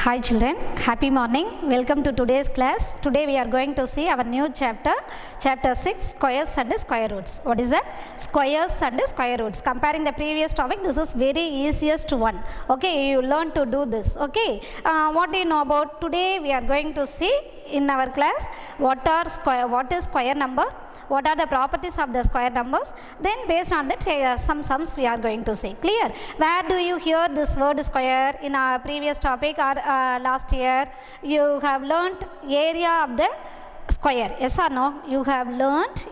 Hi children, happy morning. Welcome to today's class. Today we are going to see our new chapter, chapter 6, squares and square roots. What is that? Squares and square roots. Comparing the previous topic, this is very easiest one. Okay, you learn to do this. Okay, what do you know about? Today we are going to see in our class what is square number, what are the properties of the square numbers, then based on that some sums we are going to see. Clear? Where do you hear this word square? In our previous topic or last year you have learnt area of the square, yes or no? You have learnt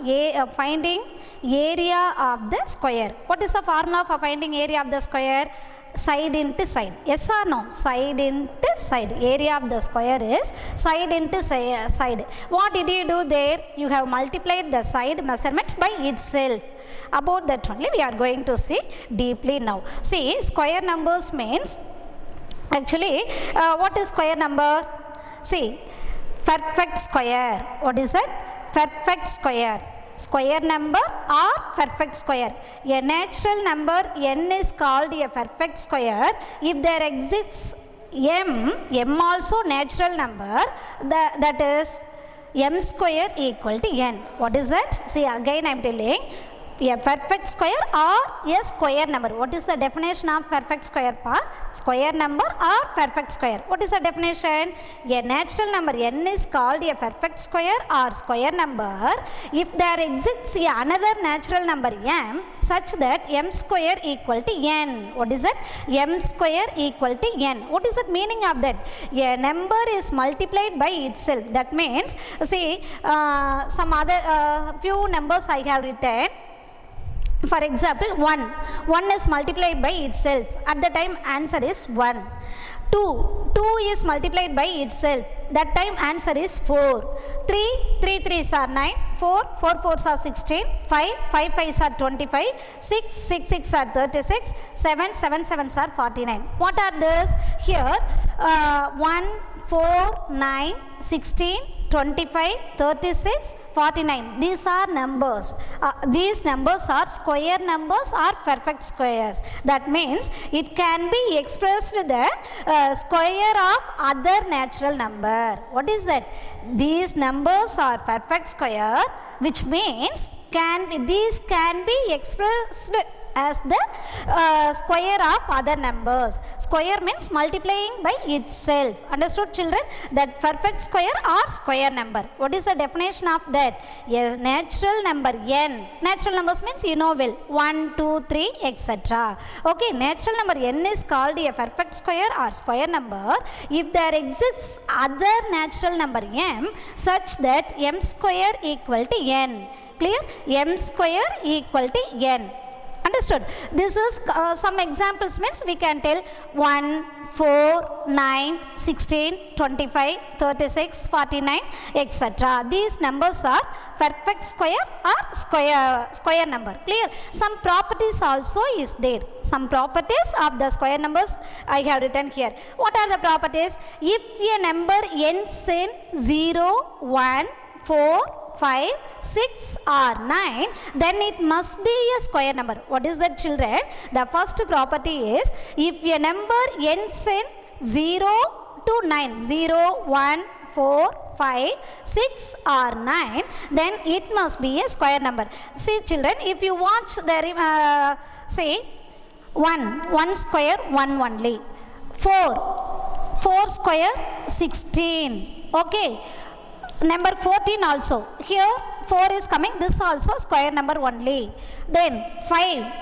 finding area of the square. What is the formula for finding area of the square? Side into side, yes or no? Side into side. Area of the square is side into side. What did you do there? You have multiplied the side measurement by itself. About that only we are going to see deeply now. See, square numbers means actually what is square number? See, perfect square. What is that? Perfect square. Square number or perfect square. A natural number n is called a perfect square if there exists m also natural number, that is m square equal to n. What is that? See, again I am telling, a perfect square or a square number. What is the definition of perfect square? Square number or perfect square. What is the definition? A natural number n is called a perfect square or square number if there exists another natural number m such that m square equal to n. What is it? M square equal to n. What is the meaning of that? A number is multiplied by itself. That means, see, some other few numbers I have written. For example, 1 is multiplied by itself. At the time answer is 1. 2 is multiplied by itself. That time answer is 4. 3 3s are 9. 4 4s are 16. 5 5s are 25. 6 are 36. 7 7s are 49. What are these? Here 1 4 9 16 25 36 49. These are numbers. These numbers are square numbers or perfect squares. That means it can be expressed the square of other natural number. What is that? These numbers are perfect square, which means these can be expressed as the square of other numbers. Square means multiplying by itself. Understood, children? That perfect square or square number. What is the definition of that? Yes, natural number n. Natural numbers means you know well, 1, 2, 3, etc. Okay, natural number n is called a perfect square or square number if there exists other natural number m such that m square equal to n. Clear? M square equal to n. Understood? This is some examples means we can tell 1, 4, 9, 16, 25, 36, 49, etc. These numbers are perfect square or square number. Clear? Some properties also is there. Some properties of the square numbers I have written here. What are the properties? If a number ends in 0, 1, 4, 5, 6 or 9, then it must be a square number. What is that, children? The first property is if a number ends in 0 to 9, 0, 1, 4, 5, 6 or 9, then it must be a square number. See, children, if you watch the say 1 square 1 only, 4 square 16. Okay. Number 14 also. Here 4 is coming. This also square number only. Then 5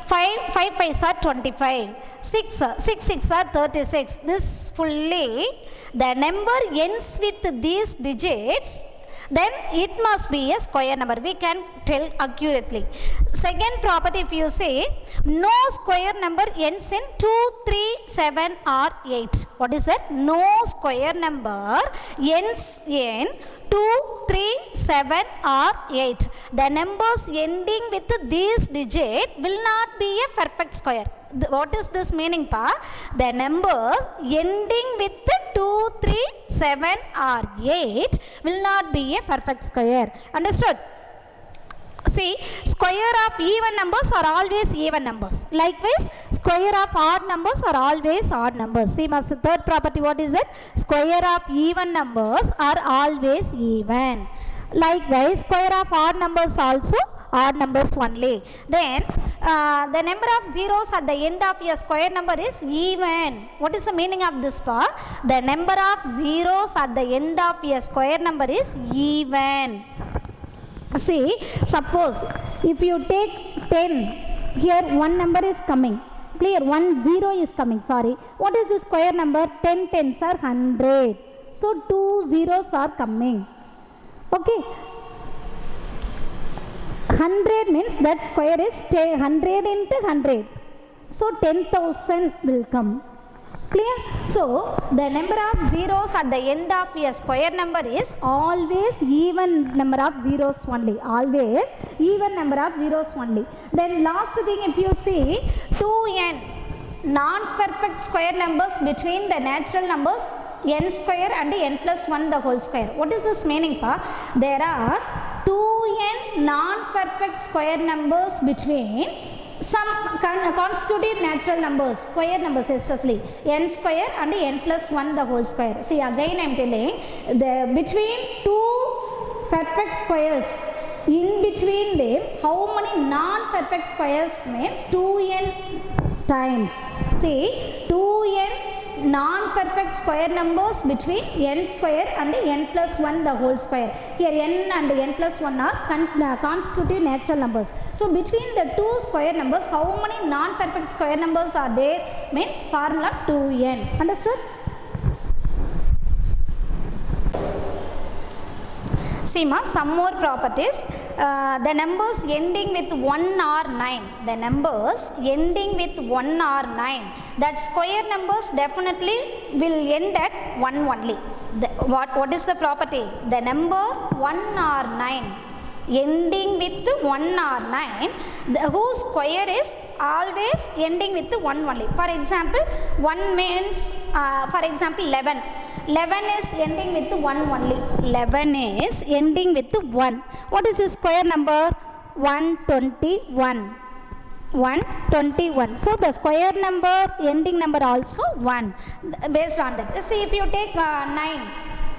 5s are 25. 6 are 36. This fully the number ends with these digits, then it must be a square number. We can tell accurately. Second property, if you say no square number ends in 2, 3, 7 or 8. What is that? No square number ends in 2, 3, 7 or 8. The numbers ending with these digits will not be a perfect square. What is this meaning, pa? The numbers ending with 2, 3, 7 or 8 will not be a perfect square. Understood? See, square of even numbers are always even numbers. Likewise, square of odd numbers are always odd numbers. See, my third property, what is it? Square of even numbers are always even. Likewise, square of odd numbers also odd numbers only. Then, the number of zeros at the end of a square number is even. What is the meaning of this part? The number of zeros at the end of a square number is even. See, suppose if you take 10, here one number is coming. Clear? 1 0 is coming. Sorry. What is the square number? 10 tens are 100. So 2 zeros are coming. Okay. 100 means that square is 100 into 100. So 10,000 will come. Clear? So the number of zeros at the end of a square number is always even number of zeros only. Always even number of zeros only. Then last thing, if you see 2n non-perfect square numbers between the natural numbers n square and n plus 1 the whole square. What is this meaning, pa? There are 2n non-perfect square numbers between some consecutive natural numbers, square numbers especially, n square and n plus 1 the whole square. See, again I am telling, between two perfect squares, in between them, how many non-perfect squares means 2n times. See, 2n non-perfect square numbers between n square and n plus 1 the whole square. Here n and n plus 1 are consecutive natural numbers. So between the two square numbers, how many non-perfect square numbers are there means formula 2n. Understood? See, ma, some more properties. The numbers ending with 1 or 9. The numbers ending with 1 or 9. That square numbers definitely will end at 1 only. What is the property? The number 1 or 9 ending with 1 or 9, whose square is always ending with 1 only. For example, 1 means, for example, 11. 11 is ending with 1 only. 11 is ending with 1. What is the square number? 121. 121. So the square number, ending number also 1. Based on that, see, if you take 9.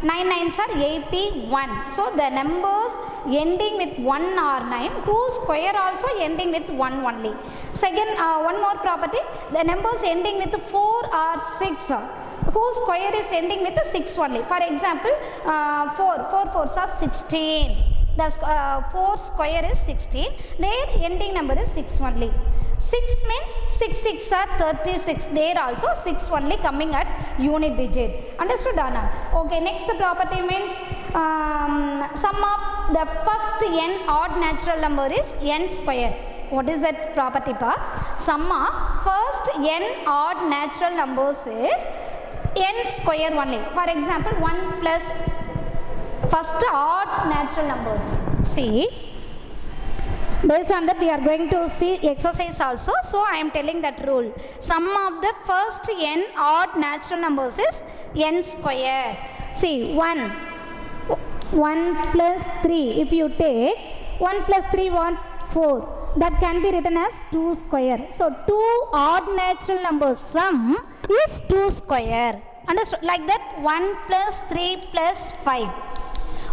9 nines are 81. So the numbers ending with 1 or 9, whose square also ending with 1 only. Second, one more property, the numbers ending with 4 or 6, whose square is ending with 6 only. For example, 4 fours are 16. The 4 square is 16. Their ending number is 6 only. 6 means 6 6 are 36. There also 6 only coming at unit digit. Understood, Anna? Okay, next property means sum of the first n odd natural number is n square. What is that property, pa? Sum of first n odd natural numbers is n square only. For example, 1 plus first odd natural numbers. See, based on that we are going to see exercise also. So I am telling that rule. Sum of the first n odd natural numbers is n square. See, 1 plus 3. If you take 1 plus 3, what? 4. That can be written as 2 square. So 2 odd natural numbers sum is 2 square. Understood? Like that, 1 plus 3 plus 5.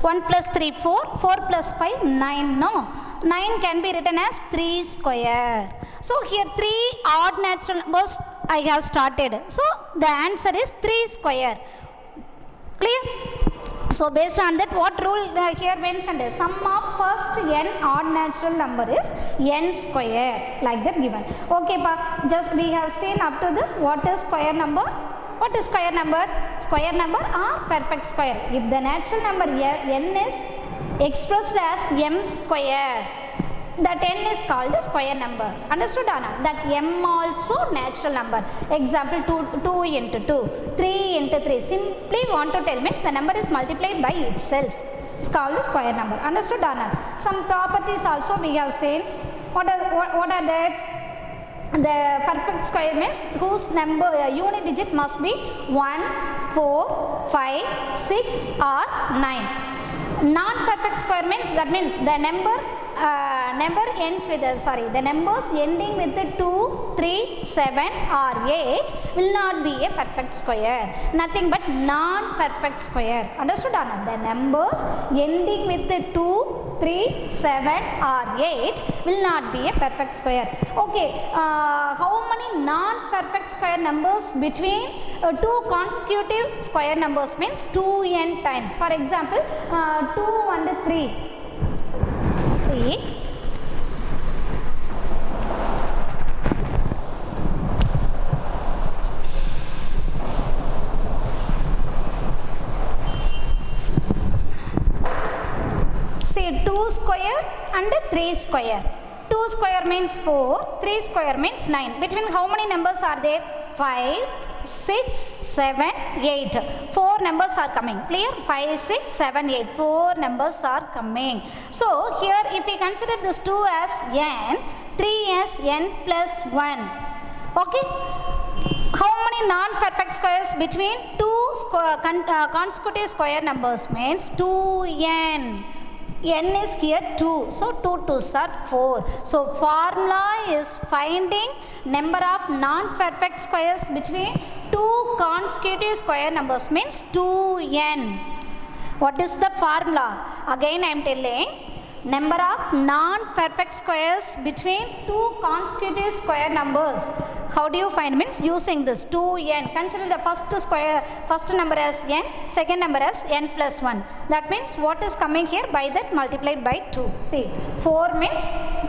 1 plus 3, 4. 4 plus 5, 9. No. 9 can be written as 3 square. So here 3 odd natural numbers I have started. So the answer is 3 square. Clear? So based on that, what rule here mentioned is sum of first n odd natural number is n square. Like that given. Okay, pa, just we have seen up to this. What is square number? What is square number? Square number are perfect square. If the natural number n is expressed as m square, that n is called a square number. Understood, Anna? That m also natural number. Example, 2 into 2, 3 into 3. Simply want to tell means the number is multiplied by itself. It's called a square number. Understood, Anna? Some properties also we have seen. What are that? The perfect square means whose number unit digit must be 1, 4, 5, 6 or 9. Non-perfect square means, that means the number number ends with the numbers ending with the 2, 3, 7 or 8 will not be a perfect square. Nothing but non-perfect square. Understood or not? The numbers ending with the 2, 3, 7 or 8 will not be a perfect square. Okay, how many non-perfect square numbers between two consecutive square numbers means 2n times. For example, 2 and 3. See, see 2 square and 3 square. 2 square means 4, 3 square means 9. Between how many numbers are there? 5, 6, 7, 8. 4 numbers are coming. Clear? 5, 6, 7, 8. 4 numbers are coming. So here if we consider this 2 as n, 3 as n plus 1. Okay? How many non-perfect squares between two consecutive square numbers means 2n. N is here 2, so 2 2s are 4. So formula is finding number of non-perfect squares between two consecutive square numbers means 2n. What is the formula? Again I am telling, number of non-perfect squares between two consecutive square numbers. How do you find? Means using this 2n. Consider the first number as n, second number as n plus 1. That means what is coming here? By that multiplied by 2. See, 4 means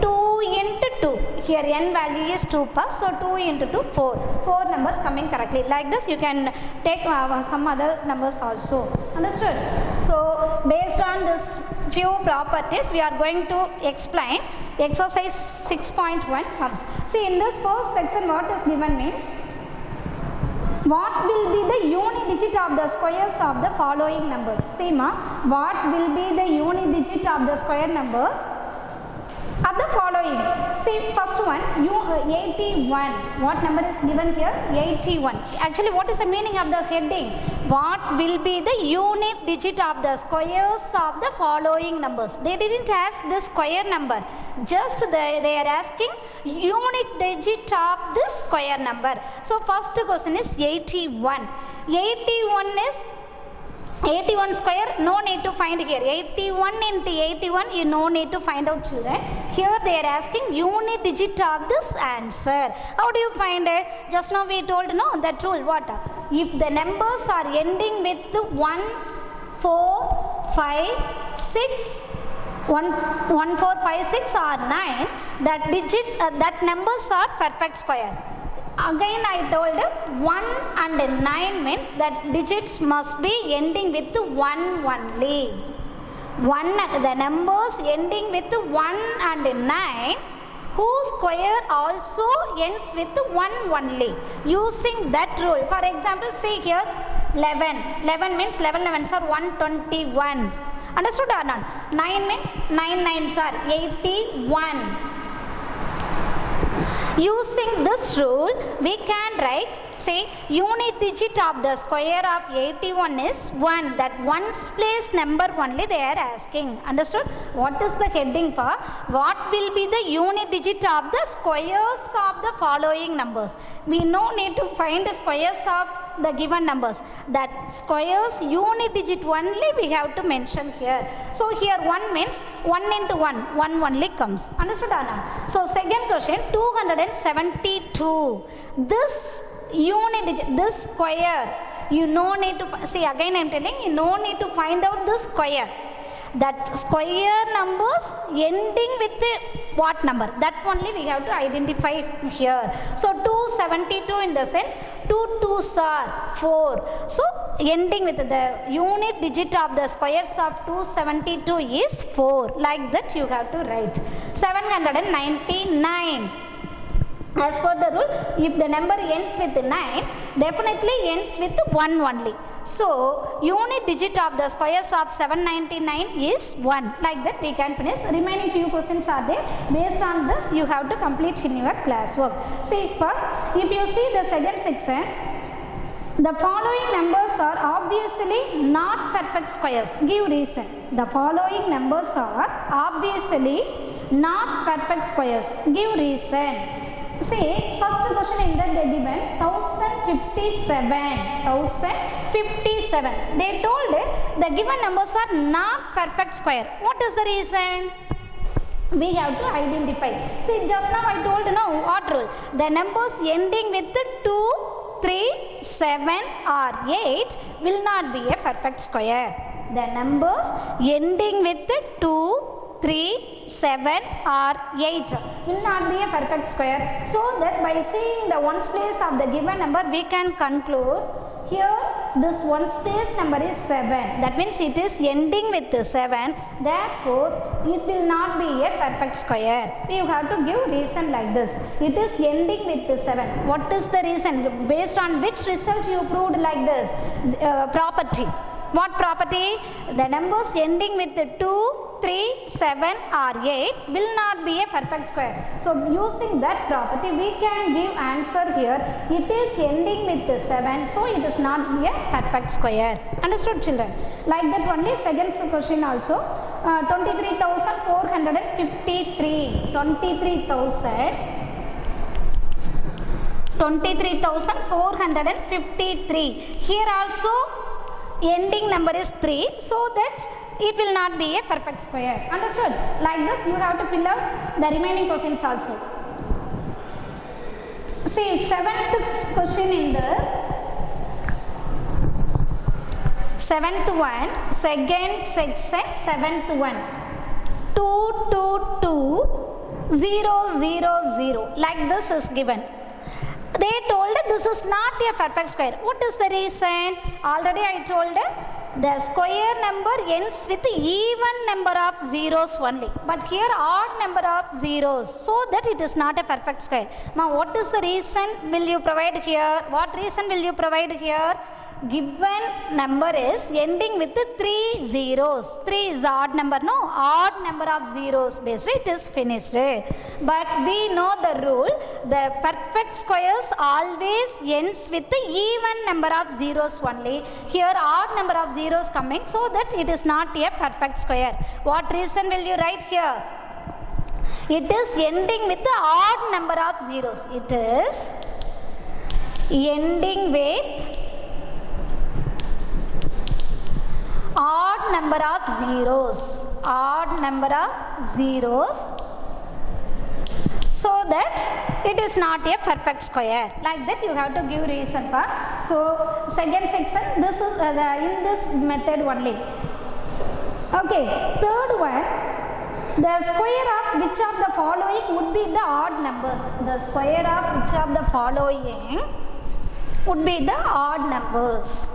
2 into 2. Here n value is 2 plus, so 2 into 2, 4. 4 numbers coming correctly. Like this you can take some other numbers also. Understood? So based on this few properties we are going to explain exercise 6.1 sums. See, in this first section what is given means, what will be the unit digit of the squares of the following numbers? See ma, what will be the unit digit of the square numbers of the following? See, first one, 81. What number is given here? 81. Actually, what is the meaning of the heading? What will be the unit digit of the squares of the following numbers? They didn't ask the square number. Just they are asking unit digit of this square number. So, first question is 81. 81 square, no need to find here. 81 into 81, you no need to find out, children. Here they are asking unit digit of this answer. How do you find it? Just now we told, no, that rule. What? If the numbers are ending with 1, 4, 5, 6, 1, 4, 5, 6 or 9, that digits, that numbers are perfect squares. Again I told 1 and 9 means that digits must be ending with 1 only. The numbers ending with 1 and 9 whose square also ends with 1 only. Using that rule, for example, see here 11. 11 means 11 11s are 121. Understood or not? 9 means 9 9s are 81. Using this rule, we can write, say, unit digit of the square of 81 is 1. That ones place number only they are asking. Understood? What is the heading for? What will be the unit digit of the squares of the following numbers? We no need to find the squares of the given numbers. That squares unit digit only we have to mention here. So here 1 means 1 into 1. 1 only comes. Understood or not? So second question, 272. This unit digit, this square, you no need to, see again I am telling you, no need to find out this square. That square numbers ending with what number? That only we have to identify here. So 272 in the sense 2 2s are 4. So ending with the unit digit of the squares of 272 is 4. Like that you have to write. 799. As per the rule, if the number ends with 9, definitely ends with 1 only. So, unit digit of the squares of 799 is 1. Like that we can finish. Remaining few questions are there. Based on this, you have to complete in your classwork. See, if you see the second section, the following numbers are obviously not perfect squares. Give reason. The following numbers are obviously not perfect squares. Give reason. See, first question in that they given 1057. They told the given numbers are not perfect square. What is the reason? We have to identify. See, just now I told what rule? The numbers ending with 2, 3, 7 or 8 will not be a perfect square. The numbers ending with 2, 3, 7 or 8 will not be a perfect square. So that by seeing the ones place of the given number, we can conclude here this ones place number is 7. That means it is ending with 7. Therefore, it will not be a perfect square. You have to give reason like this. It is ending with 7. What is the reason? Based on which result you proved like this? Property. What property? The numbers ending with 2, 3, 7 or 8 will not be a perfect square. So using that property we can give answer here. It is ending with 7, so it is not be a perfect square. Understood, children? Like that only second question also. 23,453. 23,453. Here also ending number is 3, so that it will not be a perfect square. Understood? Like this you have to fill out the remaining questions also. See, seventh question in this, 7th one, second section, 7th one, 2, 2, 2, 0, 0, 0. Like this is given. They told this is not a perfect square. What is the reason? Already I told the square number ends with even number of zeros only. But here odd number of zeros, so that it is not a perfect square. Now what is the reason will you provide here? What reason will you provide here? Given number is ending with 3 zeros. 3 is odd number, no? Odd number of zeros. Basically it is finished. But we know the rule. The perfect squares always ends with the even number of zeros only. Here odd number of zeros coming, so that it is not a perfect square. What reason will you write here? It is ending with the odd number of zeros. It is ending with odd number of zeros. Odd number of zeros, so that it is not a perfect square. Like that you have to give reason for. So second section, this is in this method only. Okay, third one, the square of which of the following would be the odd numbers? The square of which of the following would be the odd numbers?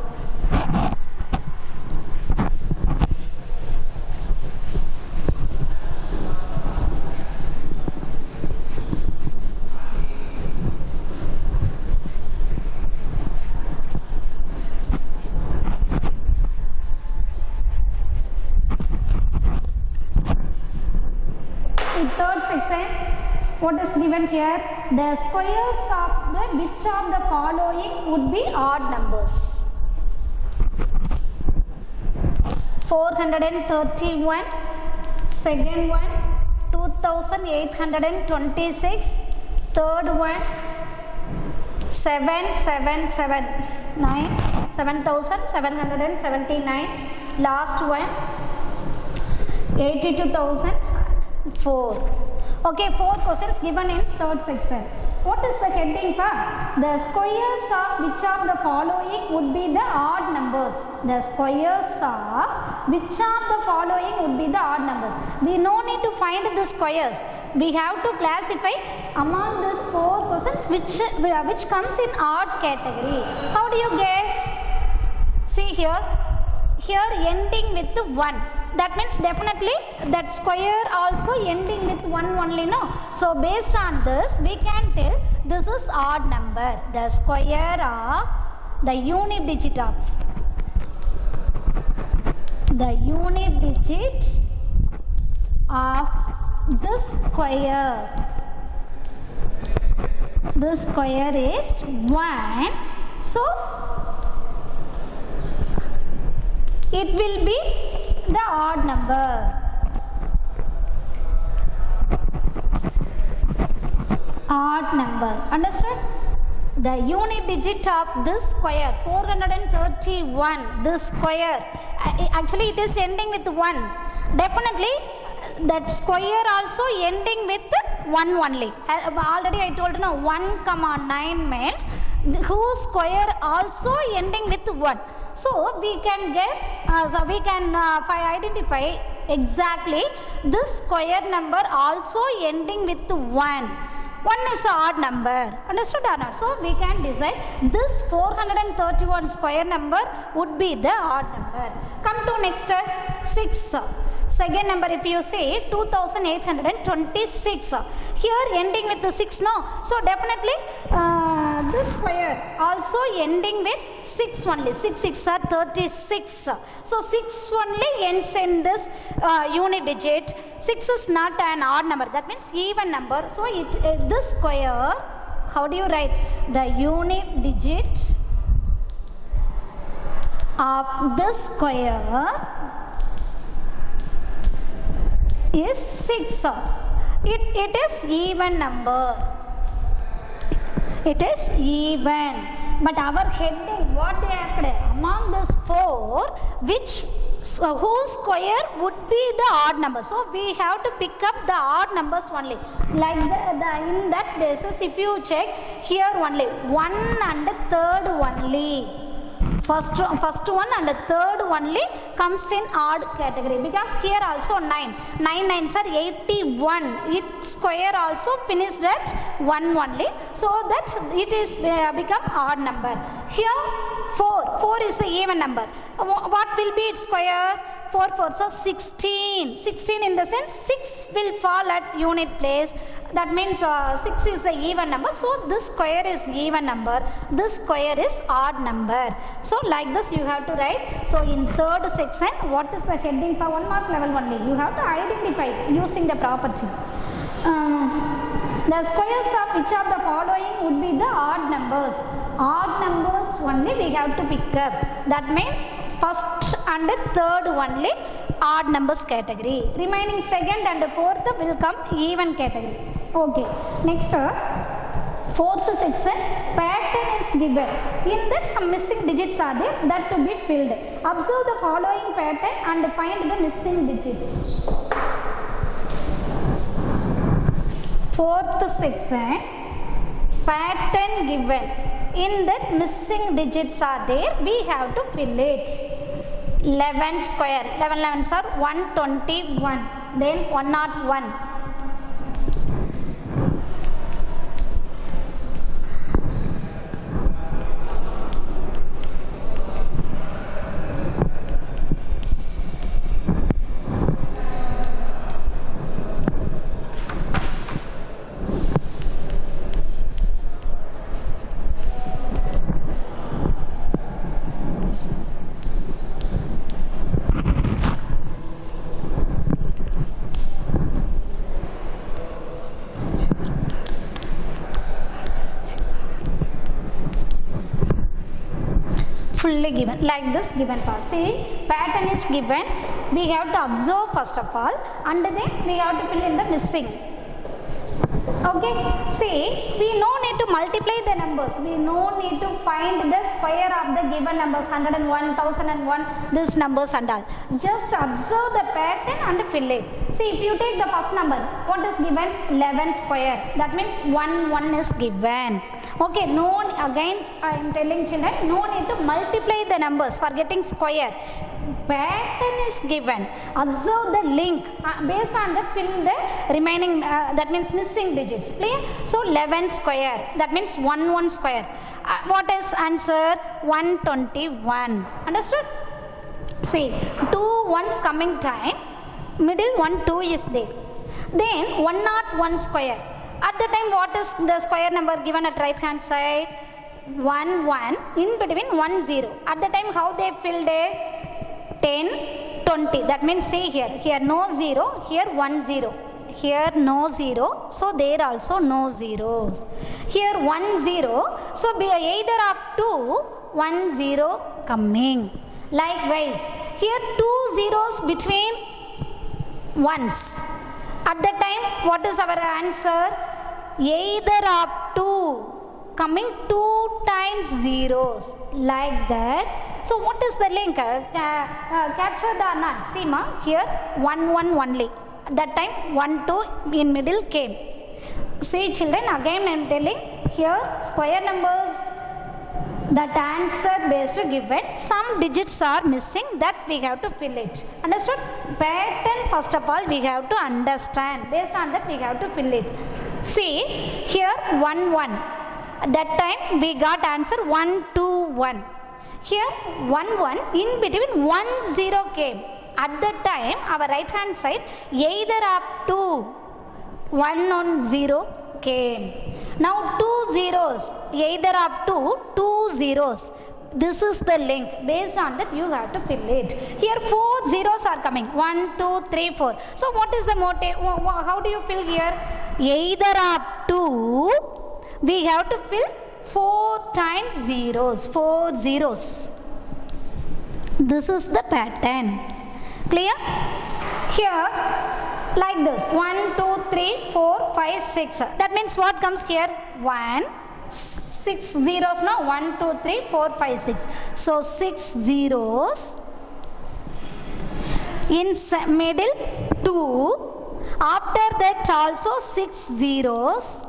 Third section, what is given here? The squares of the which of the following would be odd numbers? 431, second one 2826, third one 7779, last one 82,004. Okay, 4 questions given in third section. What is the heading for? The squares of which of the following would be the odd numbers? The squares of which of the following would be the odd numbers? We no need to find the squares. We have to classify among these 4 questions which comes in odd category. How do you guess? See here ending with 1. That means definitely that square also ending with 1 only, no? So based on this we can tell this is odd number. The square of the unit digit of this square is 1. So it will be the odd number. odd number. Understood? The unit digit of this square 431, this square actually it is ending with 1. Definitely that square also ending with 1 only. Already I told you now 1,9 means whose square also ending with 1. So we can guess, so we can identify exactly this square number also ending with 1. 1 is an odd number. Understood or not? So we can decide this 431 square number would be the odd number. Come to next 6. Second number, if you say 2826, here ending with the 6, no? So definitely this square also ending with 6 only. 6 6 are 36. So 6 only ends in this unit digit. 6 is not an odd number. That means even number. So this square, how do you write? The unit digit of this square is 6. It is even number. It is even. But our heading, what they asked, among these 4, whose square would be the odd number? So we have to pick up the odd numbers only. Like in that basis, if you check here only 1 and 3rd only. First one and the third only comes in odd category, because here also 9 9s are 81. Its square also finished at 1 only, so that it is become odd number. Here 4 is an even number. What will be its square? 4 4s are 16. 16 in the sense 6 will fall at unit place. That means 6 is the even number. So this square is even number. This square is odd number. So like this you have to write. So in 3rd section, what is the heading for 1 mark level only? You have to identify using the property. The squares of which of the following would be the odd numbers? Odd numbers only we have to pick up. That means first and third only odd numbers category. Remaining 2nd and 4th will come even category. Okay. Next, 4th section, pattern is given. In that some missing digits are there that to be filled. Observe the following pattern and find the missing digits. 4th section, pattern given. In that missing digits are there, we have to fill it. 11 square, 11 11s are 121, then 101. Fully given, like this given part. See, pattern is given, we have to observe first of all, and then we have to fill in the missing. Okay, see, we no need to multiply the numbers, we no need to find the square of the given numbers, 101, 1001, these numbers and all. Just observe the pattern and fill it. See, if you take the first number, what is given? 11 square, that means 1 is given. Okay, no, again I am telling children, no need to multiply the numbers for getting square. Pattern is given. Observe the link. Based on that, fill the remaining, that means missing digits. Clear? So 11 square, that means 1 square. What is answer? 121. Understood? See, 2 1s coming time, middle 1 2 is there. Then 101 square. At the time, what is the square number given at right hand side? 1 1, in between 1 0. At the time, how they filled it? 10 20. That means, see here no 0, here 1 0. Here no 0, so there also no zeros. Here 1 0, so be either of 2, 1 0 coming. Likewise, here 2 zeros between 1s. At that time, what is our answer? either of 2 coming 2 times zeros like that. So what is the link? Captured or not? See ma, here 1 1 only. That time 1 2 in middle came. See children, again I am telling here square numbers, that answer based given, some digits are missing, that we have to fill it. Understood? Pattern first of all we have to understand, based on that we have to fill it. See here 1 1, that time we got answer 1 2 1. Here 1 1, in between 1 0 came. At that time our right hand side either up to 1 on 0 came. Now 2 zeros, either up to 2 zeros. This is the link. Based on that you have to fill it. Here 4 zeros are coming. 1 2 3 4. So what is the motive? How do you fill here? Either up to, we have to fill 4 times zeros. 4 zeros. This is the pattern. Clear? Here like this 1 2 3 4 5 6. That means what comes here? 1 6 zeros now. 1 2 3 4 5 6. So 6 zeros, in middle 2, after that also 6 zeros,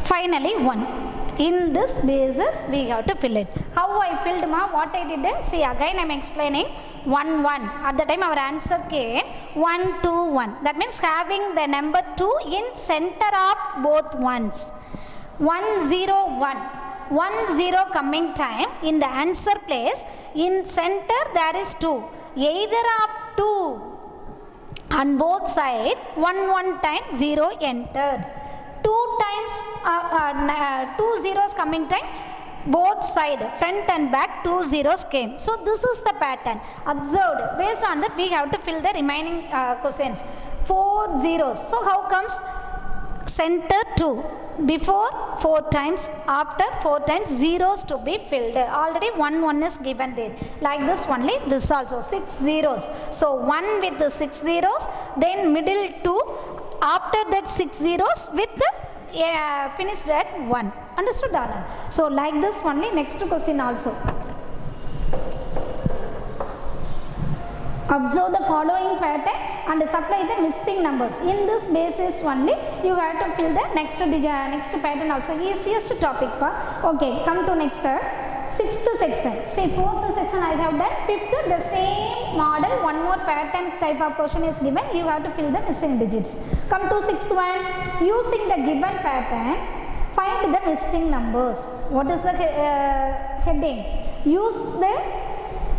finally 1. In this basis we have to fill it. How I filled ma? What I did? See again I am explaining. 1 1, at the time our answer came 1 2 1. That means having the number 2 in center of both ones. 1 0 1, 1 0 coming time, in the answer place in center there is 2, either of 2 on both side, 1 1 time 0 entered. 2 times 2 zeros coming time, both side front and back 2 zeros came. So this is the pattern observed. Based on that we have to fill the remaining questions. 4 zeros. So how comes? Center 2, before 4 times, after 4 times, zeros to be filled. Already 1 1 is given there. Like this only, this also 6 zeros. So 1 with the 6 zeros, then middle 2, after that 6 zeros with the finished at 1. Understood or not? So like this only, next question also. Observe the following pattern and supply the missing numbers. In this basis only you have to fill the next pattern also. Easiest topic. Okay, come to next 6th section. See 4th section I have done. 5th the same model, one more pattern type of question is given. You have to fill the missing digits. Come to 6th one. Using the given pattern, find the missing numbers. What is the heading?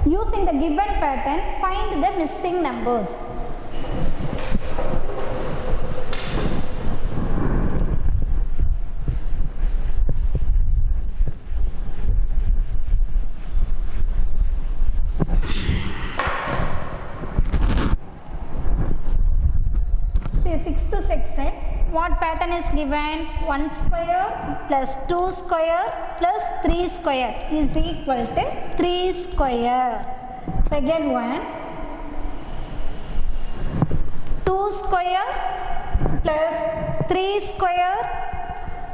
Using the given pattern, find the missing numbers. See 6th section. What pattern is given? 1 square plus 2 square plus 3 square is equal to 3 square. Second one, 2 square plus 3 square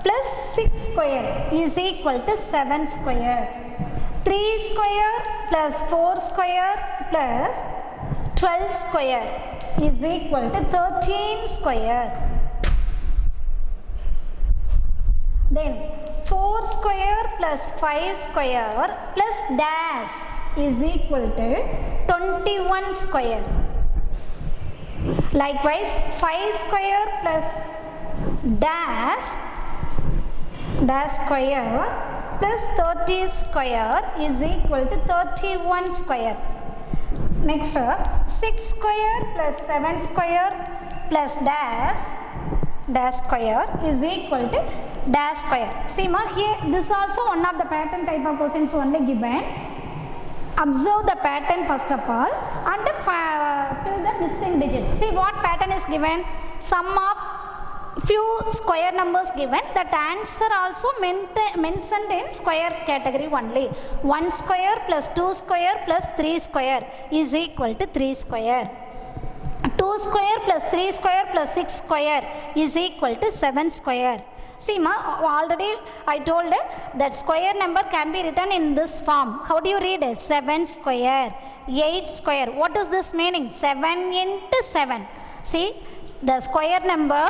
plus 6 square is equal to 7 square. 3 square plus 4 square plus 12 square is equal to 13 square. Then 4 square plus 5 square plus dash is equal to 21 square. Likewise 5 square plus dash square plus 30 square is equal to 31 square. Next 6 square plus 7 square plus dash square is equal to dash square. See ma, here this also one of the pattern type of questions only given. Observe the pattern first of all and fill the missing digits. See what pattern is given? Sum of few square numbers given. That answer also mentioned in square category only. 1 square plus 2 square plus 3 square is equal to 3 square. 2 square plus 3 square plus 6 square is equal to 7 square. See ma, already I told that square number can be written in this form. How do you read it? 7 square, 8 square. What is this meaning? 7 into 7. See the square number.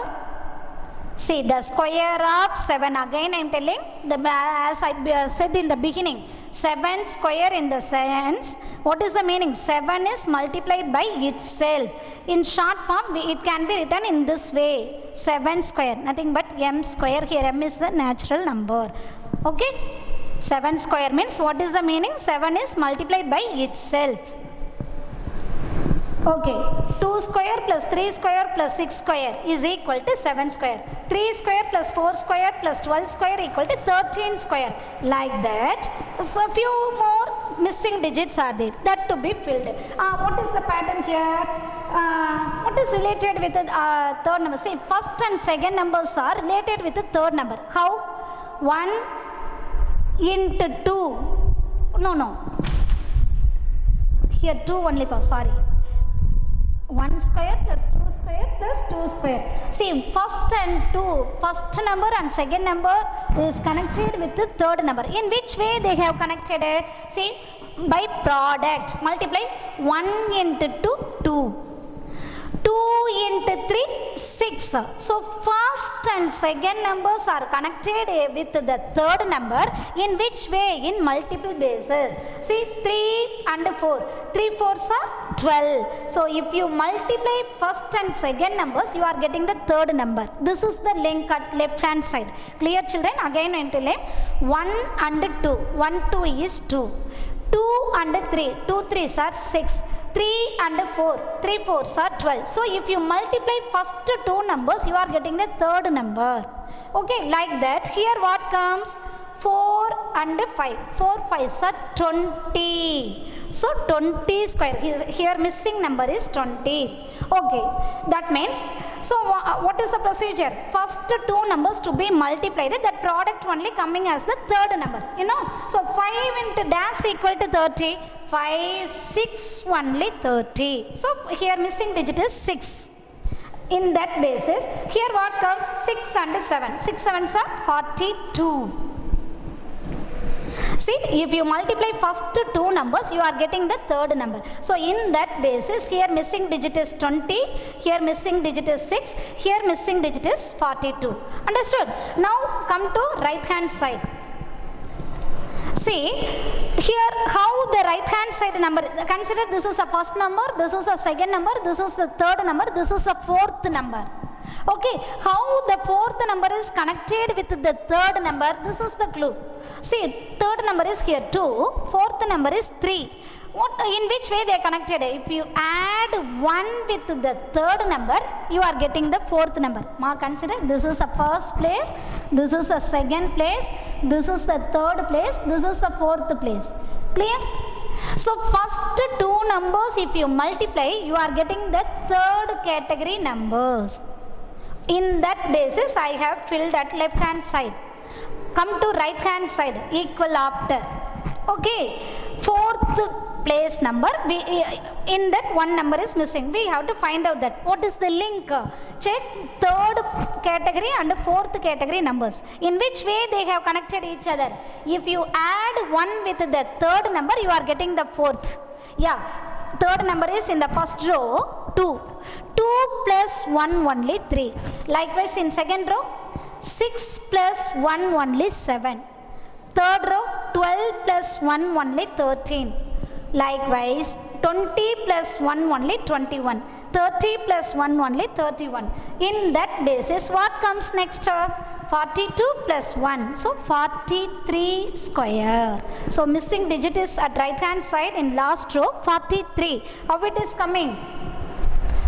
See the square of 7. Again I am telling, as I said in the beginning, 7 square in the sense, what is the meaning? 7 is multiplied by itself. In short form, it can be written in this way. 7 square, nothing but m square. Here m is the natural number. Okay? 7 square means what is the meaning? 7 is multiplied by itself. Okay, 2 square plus 3 square plus 6 square is equal to 7 square. 3 square plus 4 square plus 12 square equal to 13 square. Like that, so a few more missing digits are there that to be filled. What is the pattern here? What is related with the third number? See, first and second numbers are related with the third number. How? 1 into 2. No. Here 2 only, sorry. 1 square plus 2 square plus 2 square. See, first and 2, first number and second number is connected with the third number. In which way they have connected? See, by product. Multiply 1 into 2, 2. 2 into 3, 6. So, first and second numbers are connected with the third number. In which way? In multiple bases. See, 3 and 4. 3 4s are 12. So, if you multiply first and second numbers, you are getting the third number. This is the link at left hand side. Clear, children? Again, into link. 1 and 2. 1, 2 is 2. 2 and 3. 2 3s are 6. 3 and 4. 3 4s are 12. So, if you multiply first two numbers, you are getting the third number. Okay, like that. Here what comes? 4 and 5. 4 5s are 20. So, 20 square. Here missing number is 20. Okay, that means, so what is the procedure? First two numbers to be multiplied, that product only coming as the third number. You know, so 5 into dash equal to 30. 5 6 only 30. So, here missing digit is 6. In that basis, here what comes? 6 and 7. 6 7s are 42. See, if you multiply first two numbers, you are getting the third number. So, in that basis, here missing digit is 20, here missing digit is 6, here missing digit is 42. Understood? Now, come to right hand side. See, here how the right hand side number, consider this is the first number, this is the second number, this is the third number, this is the fourth number. Okay, how the fourth number is connected with the third number, this is the clue. See, third number is here 2, fourth number is 3. In which way they are connected? If you add 1 with the third number, you are getting the fourth number. Ma, consider this is the first place, this is the second place, this is the third place, this is the fourth place. Clear? So, first two numbers if you multiply, you are getting the third category numbers. In that basis, I have filled at left hand side. Come to right hand side, equal after. Okay, fourth place number, in that one number is missing. We have to find out that. What is the link? Check third category and fourth category numbers. In which way they have connected each other? If you add 1 with the third number, you are getting the fourth. Yeah, third number is in the first row, 2. 2 plus 1 only 3. Likewise in second row, 6 plus 1 only 7. Third row, 12 plus 1 only 13. Likewise, 20 plus 1 only 21. 30 plus 1 only 31. In that basis, what comes next? 42 plus 1. So, 43 square. So, missing digit is at right hand side in last row, 43. How it is coming?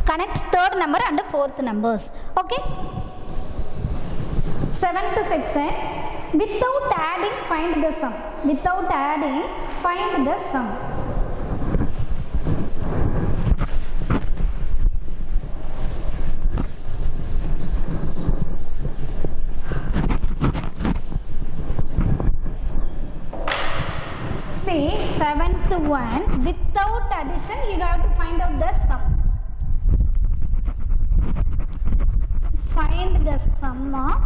Connect third number and fourth numbers. Okay? 7th section. Without adding, find the sum. Without adding, find the sum. See, 7th one, without addition, you have to find out the sum. the sum of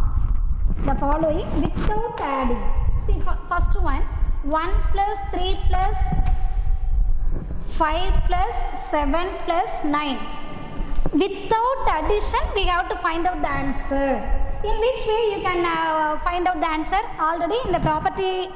the following without adding. See, first one, 1 plus 3 plus 5 plus 7 plus 9. Without addition, we have to find out the answer. In which way you can find out the answer? Already in the property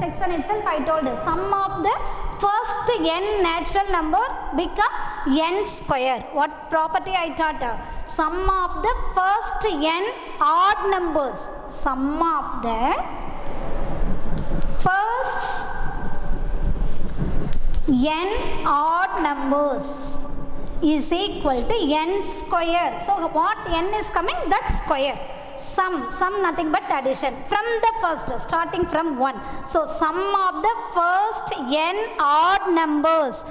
section itself I told you. Sum of the first n natural number become n square. What property I taught? Sum of the first n odd numbers. Sum of the first n odd numbers is equal to n square. So what n is coming? That square. Sum nothing but addition from the first, starting from 1. So sum of the first n odd numbers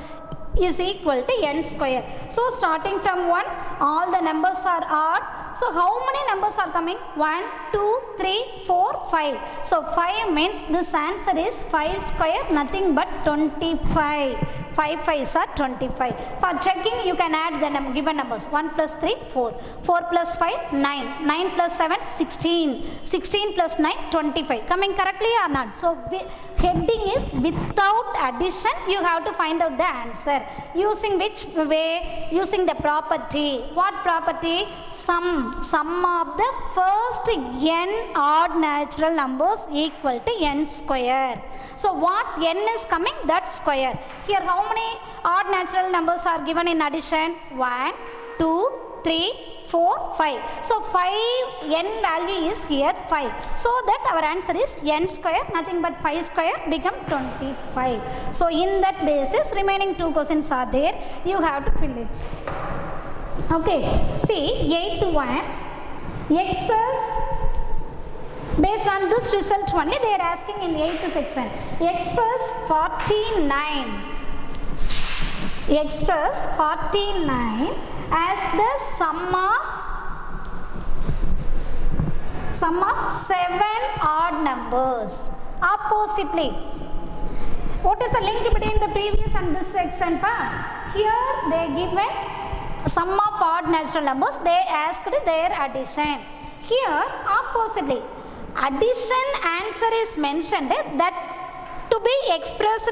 is equal to n square. So starting from 1, all the numbers are odd. So how many numbers are coming? 1, 2, 3, 4, 5. So 5 means this answer is 5 square, nothing but 25. 5 5s are 25. For checking, you can add the given numbers. 1 plus 3, 4. 4 plus 5, 9. 9 plus 7, 16. 16 plus 9, 25. Coming correctly or not? So heading is without addition. You have to find out the answer. Using which way? Using the property. What property? Sum of the first n odd natural numbers equal to n square. So what n is coming? That square. Here how many odd natural numbers are given in addition? 1, 2, 3, 4, 5. So 5 n value is here 5. So that our answer is n square, nothing but 5 square become 25. So in that basis remaining 2 questions are there. You have to fill it. Okay. See 8th one. Express. Based on this result only they are asking in 8th section. Express 49. Express 49 as the sum of 7 odd numbers. Oppositely. What is the link between the previous and this section? Here they given sum of odd natural numbers. They asked their addition. Here oppositely. Addition answer is mentioned that to be expressed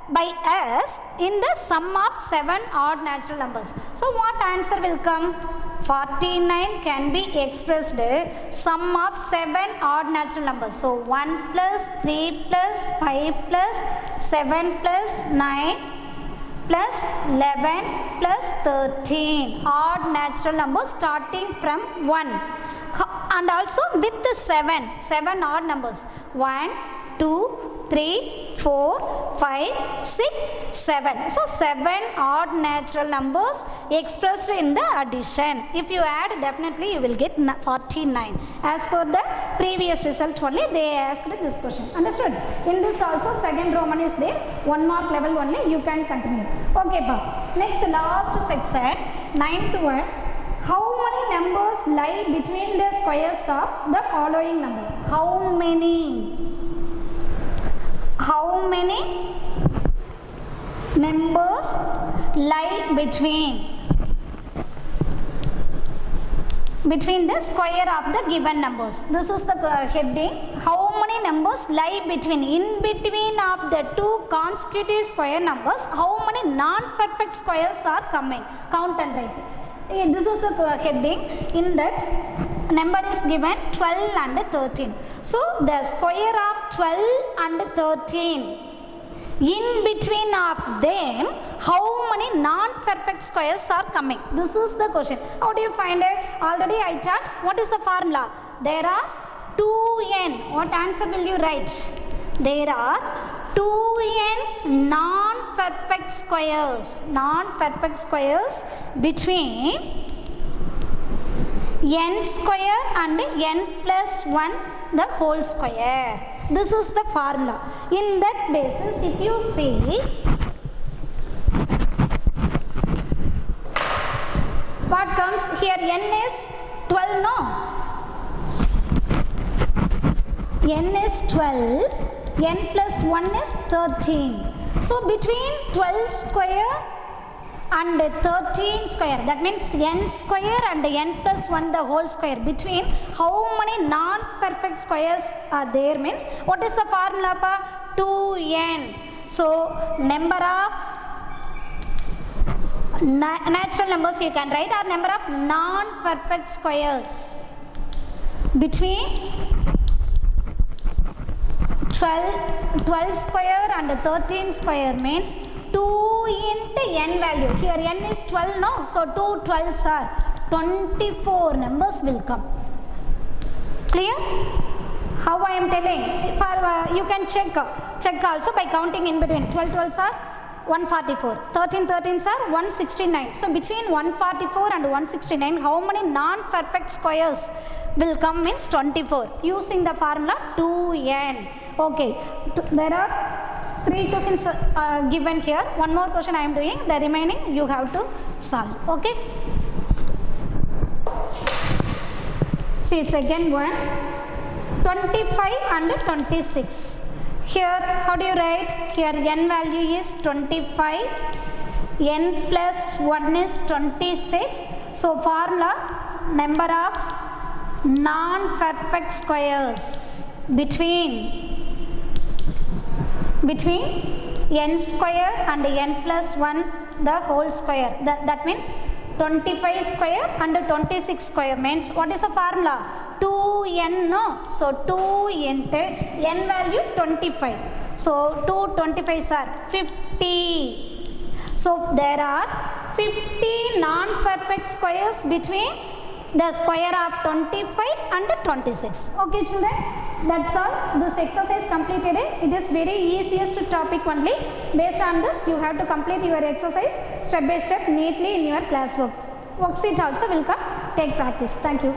by us in the sum of 7 odd natural numbers. So what answer will come? 49 can be expressed sum of 7 odd natural numbers. So 1 plus 3 plus 5 plus 7 plus 9 plus 11 plus 13 odd natural numbers starting from 1. And also with the 7 odd numbers. 1, 2, 3, 4, 5, 6, 7. So 7 odd natural numbers expressed in the addition. If you add, definitely you will get 49. As for the previous result only, they asked this question. Understood? In this also second Roman is there. 1 mark level only you can continue. Okay, next last section, 9th one. How many numbers lie between the squares of the following numbers? How many numbers lie between the square of the given numbers? This is the heading. How many numbers lie between? In between of the two consecutive square numbers, how many non-perfect squares are coming? Count and write. This is the heading. In that number is given 12 and 13. So the square of 12 and 13, in between of them how many non-perfect squares are coming? This is the question. How do you find it? Already I taught. What is the formula? There are 2n. What answer will you write? There are 2n non-perfect squares between n square and n plus 1 the whole square. This is the formula. In that basis, if you see, what comes here? N is 12, no? N is 12, n plus 1 is 13. So between 12 square and 13 square, that means n square and n plus 1 the whole square, between how many non-perfect squares are there means what is the formula pa? 2n. So number of natural numbers you can write, or number of non-perfect squares between 12 square and 13 square means 2 into n value. Here n is 12, no? So 2 12s are 24 numbers will come. Clear? How I am telling? For you can check also by counting in between. 12 12s are 144, 13 13s are 169. So between 144 and 169, how many non-perfect squares will come means 24, using the formula 2n. Okay, there are 3 questions given here. One more question I am doing, the remaining you have to solve. Okay, see second one, 25 and 26. Here how do you write? Here n value is 25, n plus 1 is 26. So formula, number of non-perfect squares between n square and n plus 1 the whole square. That means 25 square and 26 square means what is the formula? 2n, no? So 2 into n value 25. So 2 25s are 50. So there are 50 non-perfect squares between the square of 25 and 26. Okay children, that's all. This exercise completed. It is very easiest topic only. Based on this you have to complete your exercise step by step neatly in your classwork. Worksheet also will come. Take practice. Thank you.